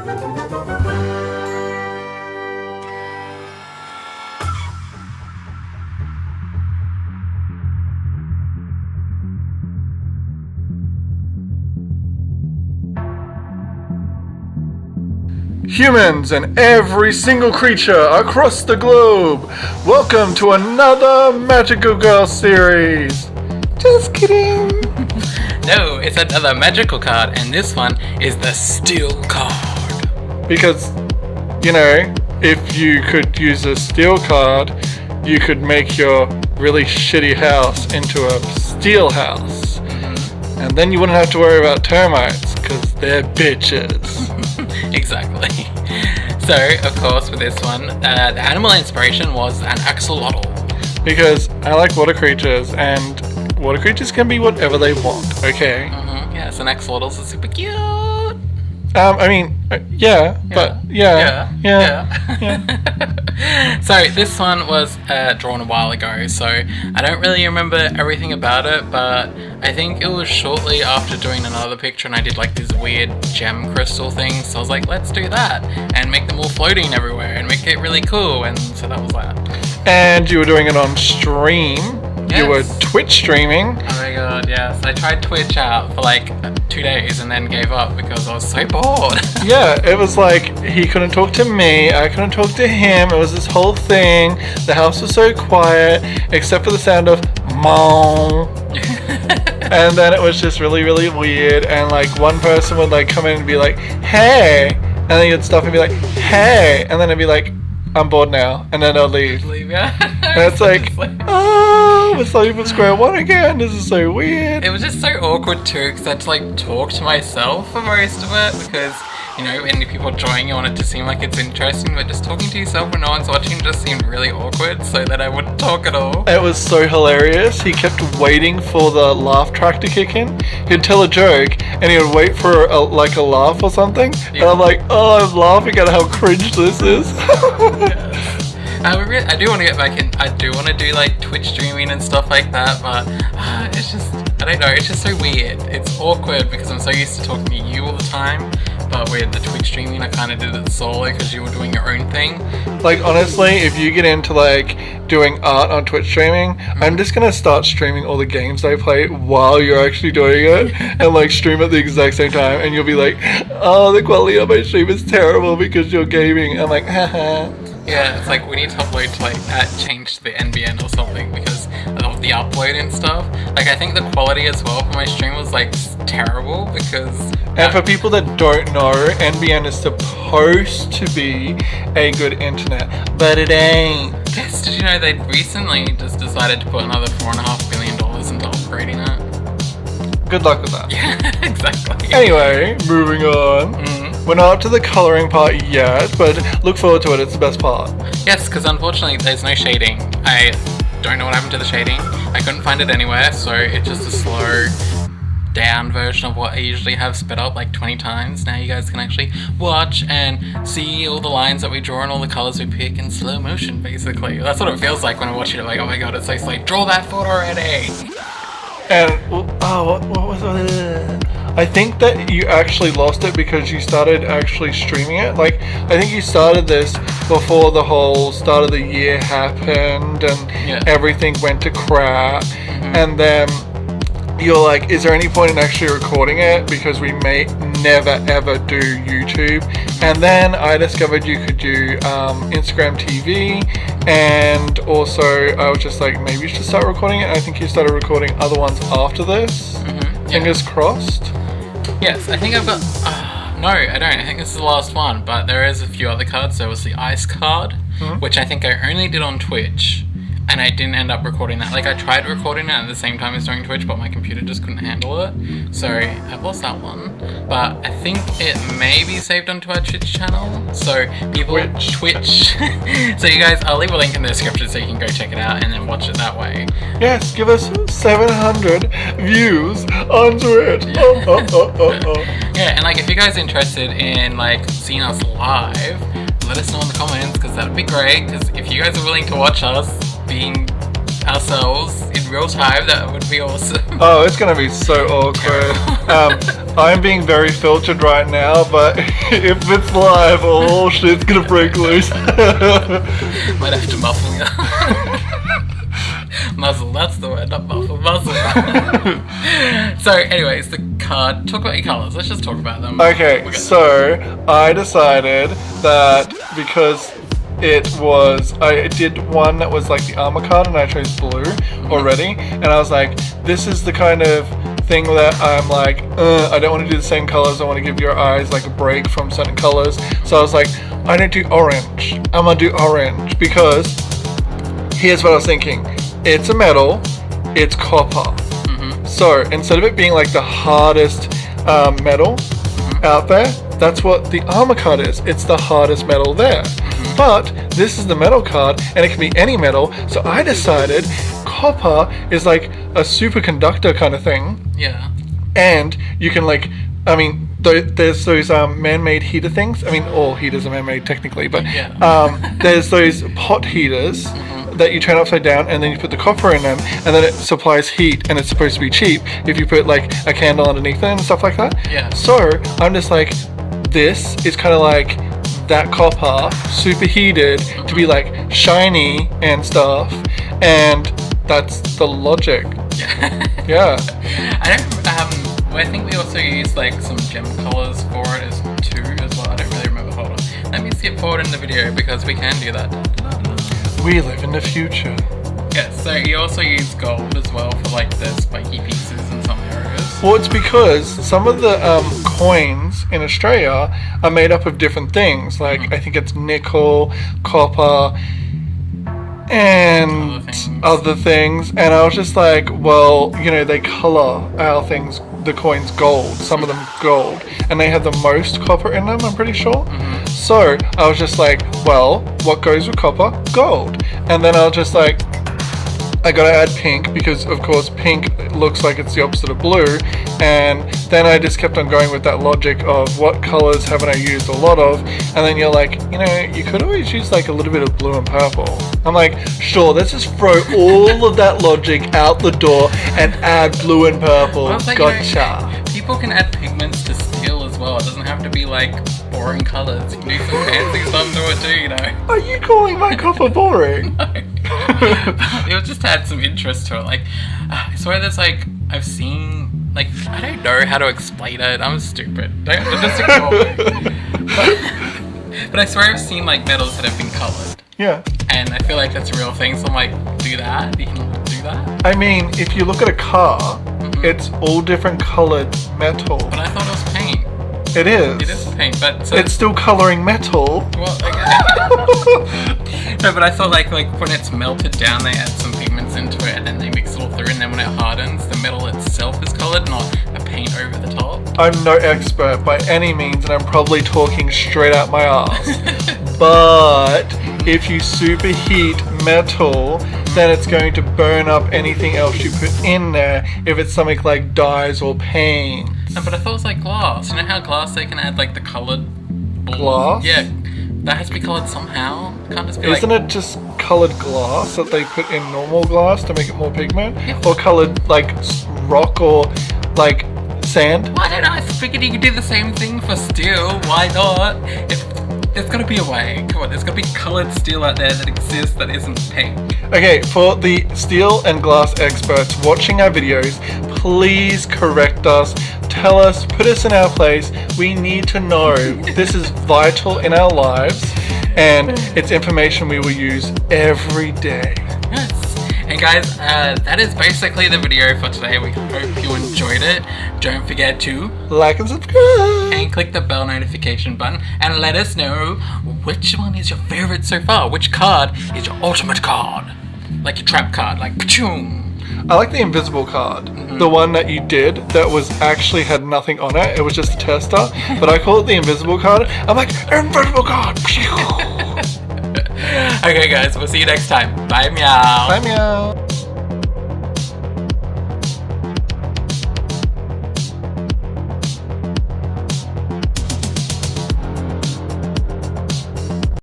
Humans and every single creature across the globe, welcome to another Magical Girl series. Just kidding. No, it's another magical card, and this one is the steel card. Because, you know, if you could use a steel card, you could make your really shitty house into a steel house. And then you wouldn't have to worry about termites, because they're bitches. Exactly. So, of course, with this one, the animal inspiration was an axolotl. Because I like water creatures, and water creatures can be whatever they want, okay? Yes, and axolotls are super cute. So this one was drawn a while ago, so I don't really remember everything about it, but I think it was shortly after doing another picture and I did like this weird gem crystal thing, so I was like, let's do that and make them all floating everywhere and make it really cool, and so that was that. And you were doing it on stream. Yes. You were Twitch streaming. Oh my god, yes. I tried Twitch out for like 2 days and then gave up because I was so bored. Yeah, it was like he couldn't talk to me, I couldn't talk to him. It was this whole thing. The house was so quiet, except for the sound of mom. And then it was just really, really weird. And like one person would like come in and be like, hey. And then you'd stop and be like, hey. And then it'd be like, I'm bored now. And then I'll leave. Yeah. And it's like, oh, it's like from square one again. This is so weird. It was just so awkward too, because I had to like talk to myself for most of it, because, you know, when people join, you want it to seem like it's interesting, but just talking to yourself when no one's watching just seemed really awkward, so that I wouldn't talk at all. It was so hilarious. He kept waiting for the laugh track to kick in. He'd tell a joke, and he would wait for a laugh or something. Yeah. And I'm like, oh, I'm laughing at how cringe this is. Yes. I do want to get back in. I do want to do like Twitch streaming and stuff like that, but it's just, I don't know, it's just so weird. It's awkward because I'm so used to talking to you all the time, but with the Twitch streaming I kind of did it solo because you were doing your own thing. Like honestly, if you get into like doing art on Twitch streaming, I'm just gonna start streaming all the games I play while you're actually doing it, and like stream at the exact same time, and you'll be like, oh, the quality of my stream is terrible because you're gaming. I'm like, haha. Yeah, it's like we need to upload to like change to the NBN or something because of the upload and stuff. Like I think the quality as well for my stream was like terrible because... And for people that don't know, NBN is supposed to be a good internet, but it ain't. Yes, did you know they recently just decided to put another $4.5 billion into upgrading it? Good luck with that. Yeah, exactly. Anyway, moving on. We're not up to the colouring part yet, but look forward to it, it's the best part. Yes, because unfortunately there's no shading. I don't know what happened to the shading. I couldn't find it anywhere, so it's just a slow down version of what I usually have sped up like 20 times. Now you guys can actually watch and see all the lines that we draw and all the colours we pick in slow motion, basically. That's what it feels like when I watch it. I'm like, oh my god, it's so slow. Draw that photo already! And, what was it? I think that you actually lost it because you started actually streaming it. Like, I think you started this before the whole start of the year happened and everything went to crap. And then you're like, is there any point in actually recording it? Because we may never ever do YouTube. And then I discovered you could do Instagram TV. And also I was just like, maybe you should start recording it. And I think you started recording other ones after this. Fingers crossed. Yes, I think I've got... no, I don't. I think this is the last one, but there is a few other cards. There was the ice card, which I think I only did on Twitch, and I didn't end up recording that. Like, I tried recording it at the same time as doing Twitch, but my computer just couldn't handle it. So, I've lost that one. But I think it may be saved onto our Twitch channel. So, people... Twitch. So, you guys, I'll leave a link in the description so you can go check it out and then watch it that way. Yes, give us 700 views on Twitch. Yeah, and like, if you guys are interested in, like, seeing us live, let us know in the comments, because that would be great. Because if you guys are willing to watch us being ourselves in real time, that would be awesome. Oh, it's gonna be so awkward. I'm being very filtered right now, but if it's live, oh shit's gonna break loose. Might have to muffle you. Muzzle, that's the word, not muffle, muzzle. So, anyways, the card. Talk about your colours. Let's just talk about them. Okay, so I decided that because I did one that was like the armor card, and I chose blue already, and I was like, this is the kind of thing that I'm like, I don't want to do the same colors. I want to give your eyes like a break from certain colors. So I was like, I don't do orange. I'm gonna do orange because here's what I was thinking. It's a metal. It's copper. So instead of it being like the hardest metal out there, that's what the armor card is. It's the hardest metal there. But this is the metal card, and it can be any metal. So I decided copper is like a superconductor kind of thing. Yeah. And you can like, I mean, there's those man-made heater things. I mean, all heaters are man-made technically, but there's those pot heaters that you turn upside down, and then you put the copper in them, and then it supplies heat, and it's supposed to be cheap if you put like a candle underneath it and stuff like that. Yeah. So I'm just like, this is kind of like that copper superheated to be like shiny and stuff, and that's the logic. Yeah. I think we also used like some gem colors for it as well. I don't really remember. Hold on. Let me skip forward in the video because we can do that. We live in the future. Yeah, so you also use gold as well for like the spiky pieces in some areas. Well, it's because some of the coins in Australia are made up of different things. Like I think it's nickel, copper, and other things. And I was just like, well, you know, they color our things, the coins gold, some of them gold, and they have the most copper in them, I'm pretty sure. So I was just like, well, what goes with copper? Gold. And then I was just like, I gotta add pink because of course pink looks like it's the opposite of blue, and then I just kept on going with that logic of what colors haven't I used a lot of, and then you're like, you know, you could always use like a little bit of blue and purple. I'm like, sure, let's just throw all of that logic out the door and add blue and purple. Like, gotcha. You know, people can add pigments to steel as well. It doesn't have to be like boring colors. You can do some fancy stuff to it too, you know. Are you calling my copper boring? It was just to add some interest to it. Like, I swear there's like, I've seen, like, I don't know how to explain it. I'm stupid. Don't just ignore me. But I swear I've seen like metals that have been colored. Yeah. And I feel like that's a real thing. So I'm like, do that? You can do that? I mean, if you look at a car, it's all different colored metal. But I thought it was paint. It is. It is paint, but so it's still coloring metal. Well, okay. No, but I thought like when it's melted down, they add some pigments into it, and then they mix it all through, and then when it hardens, the metal itself is colored, not a paint over the top. I'm no expert by any means, and I'm probably talking straight out my ass. But if you superheat metal, then it's going to burn up anything else you put in there. If it's something like dyes or paints. No, but I thought it was like glass. You know how glass they can add like the colored balls? Glass? Yeah, that has to be colored somehow. It can't just be Isn't it just colored glass that they put in normal glass to make it more pigment? Yeah. Or colored like rock or like sand? Well, I don't know. I figured you could do the same thing for steel. Why not? There's got to be a way. Come on, there's got to be colored steel out there that exists that isn't pink. Okay, for the steel and glass experts watching our videos, please correct us. Tell us, put us in our place. We need to know. This is vital in our lives, and it's information we will use every day. Yes. And guys, that is basically the video for today. We hope you enjoyed it. Don't forget to like and subscribe and click the bell notification button and let us know which one is your favorite so far. Which card is your ultimate card? Like your trap card, like pachoom. I like the invisible card. The one that you did that was actually had nothing on it. It was just a tester. But I call it the invisible card. I'm like, invisible card. Okay guys, we'll see you next time. Bye meow. Bye meow.